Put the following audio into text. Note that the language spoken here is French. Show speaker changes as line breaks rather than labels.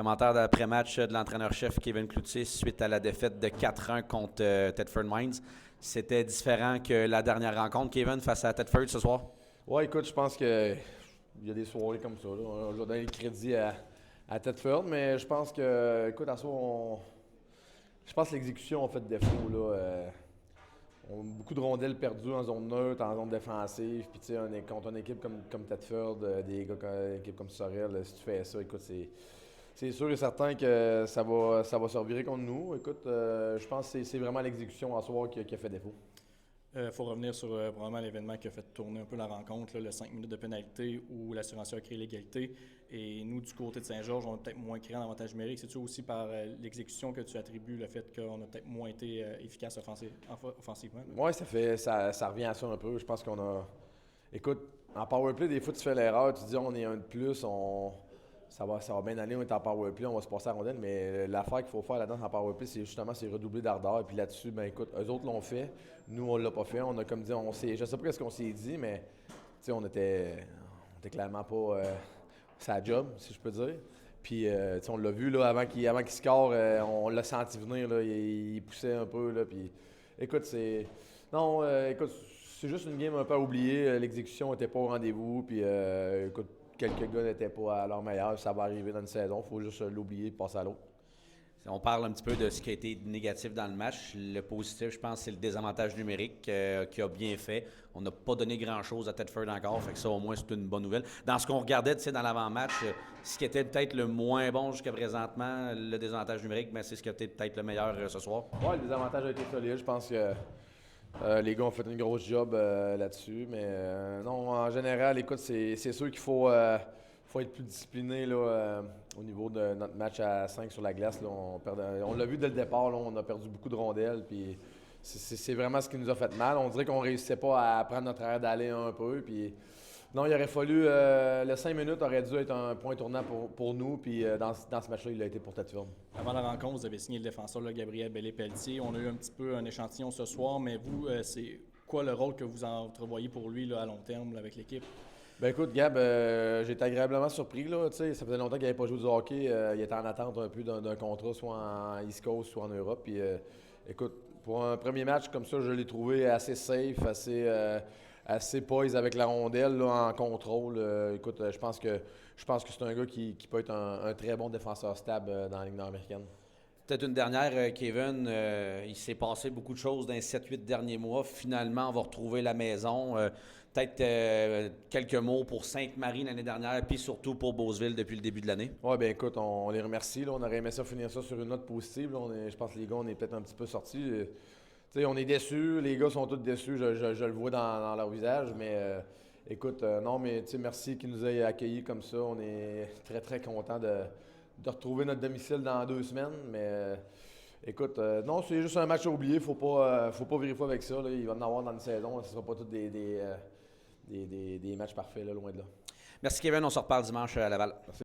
Commentaire d'après-match de l'entraîneur-chef Kevin Cloutier suite à la défaite de 4-1 contre Thetford Mines. C'était différent que la dernière rencontre, Kevin, face à Thetford ce soir?
Ouais, écoute, je pense qu'il y a des soirées comme ça. Là. Je vais donner le crédit à Thetford, mais je pense que, écoute, à soir, je pense que l'exécution a fait défaut. Là. On a beaucoup de rondelles perdues en zone neutre, en zone défensive. Puis, tu sais, contre une équipe comme Thetford, des gars, une équipe comme Sorel, si tu fais ça, écoute, c'est sûr et certain que ça va se revirer contre nous. Écoute, je pense que c'est vraiment l'exécution en soir qui a fait défaut.
Il faut revenir sur probablement l'événement qui a fait tourner un peu la rencontre, là, le 5 minutes de pénalité où l'assurantiel a créé l'égalité. Et nous, du côté de Saint-Georges, on a peut-être moins créé un avantage numérique. C'est-tu aussi par l'exécution que tu attribues le fait qu'on a peut-être moins été efficace offensivement?
Oui, ça revient à ça un peu. Je pense qu'on a. Écoute, en powerplay, des fois, tu fais l'erreur, tu te dis on est un de plus, ça va bien aller, on est en powerplay, on va se passer à la rondelle, mais l'affaire qu'il faut faire là-dedans en powerplay, c'est redoubler d'ardeur. Puis là-dessus, ben écoute, eux autres l'ont fait, nous on l'a pas fait. On a comme dit, je sais pas ce qu'on s'est dit, mais on était clairement pas sa job, si je peux dire. Puis on l'a vu là, avant qu'il score, on l'a senti venir, là, il poussait un peu. Là, puis écoute, écoute, c'est juste une game un peu à oublier. L'exécution n'était pas au rendez-vous. Puis écoute, quelques gars n'étaient pas à leur meilleur. Ça va arriver dans une saison. Il faut juste l'oublier et passer à l'autre.
On parle un petit peu de ce qui a été négatif dans le match. Le positif, je pense, c'est le désavantage numérique qui a bien fait. On n'a pas donné grand-chose à Thetford encore, fait que ça, au moins, c'est une bonne nouvelle. Dans ce qu'on regardait, tu sais, dans l'avant-match, ce qui était peut-être le moins bon jusqu'à présentement, le désavantage numérique, mais c'est ce qui a été peut-être le meilleur ce soir.
Oui, le désavantage a été solide. Je pense que les gars ont fait une grosse job là-dessus. Mais non, en général, écoute, c'est sûr qu'il faut être plus discipliné là, au niveau de notre match à 5 sur la glace. Là, on l'a vu dès le départ, là, on a perdu beaucoup de rondelles. Puis c'est vraiment ce qui nous a fait mal. On dirait qu'on ne réussissait pas à prendre notre air d'aller un peu. Puis non, il aurait fallu. Le 5 minutes aurait dû être un point tournant pour nous. Puis dans ce match-là, il a été pour Thetford.
Avant la rencontre, vous avez signé le défenseur là, Gabriel Bellé-Pelletier. On a eu un petit peu un échantillon ce soir, mais vous, c'est quoi le rôle que vous entrevoyez pour lui là, à long terme là, avec l'équipe?
Ben écoute, Gab, j'ai été agréablement surpris. Là, ça faisait longtemps qu'il n'avait pas joué du hockey. Il était en attente un peu d'un contrat, soit en East Coast, soit en Europe. Puis, écoute, pour un premier match comme ça, je l'ai trouvé assez safe, assez poise avec la rondelle, là, en contrôle. Écoute, je pense que c'est un gars qui peut être un très bon défenseur stable dans la Ligue nord-américaine.
Peut-être une dernière, Kevin. Il s'est passé beaucoup de choses dans les 7-8 derniers mois. Finalement, on va retrouver la maison. Peut-être quelques mots pour Sainte-Marie l'année dernière, puis surtout pour Beauceville depuis le début de l'année.
Oui, bien écoute, on les remercie. Là. On aurait aimé ça finir ça sur une note positive. Là. Je pense que les gars, on est peut-être un petit peu sortis. On est déçus. Les gars sont tous déçus. Je le vois dans leur visage. Mais écoute, non, mais merci qu'ils nous aient accueillis comme ça. On est très, très contents de retrouver notre domicile dans 2 semaines. Mais écoute, non, c'est juste un match à oublier. Faut pas virer fou avec ça. Là. Il va en avoir dans une saison. Ce ne sera pas tous des matchs parfaits, là, loin de là.
Merci, Kevin. On se reparle dimanche à Laval.
Merci.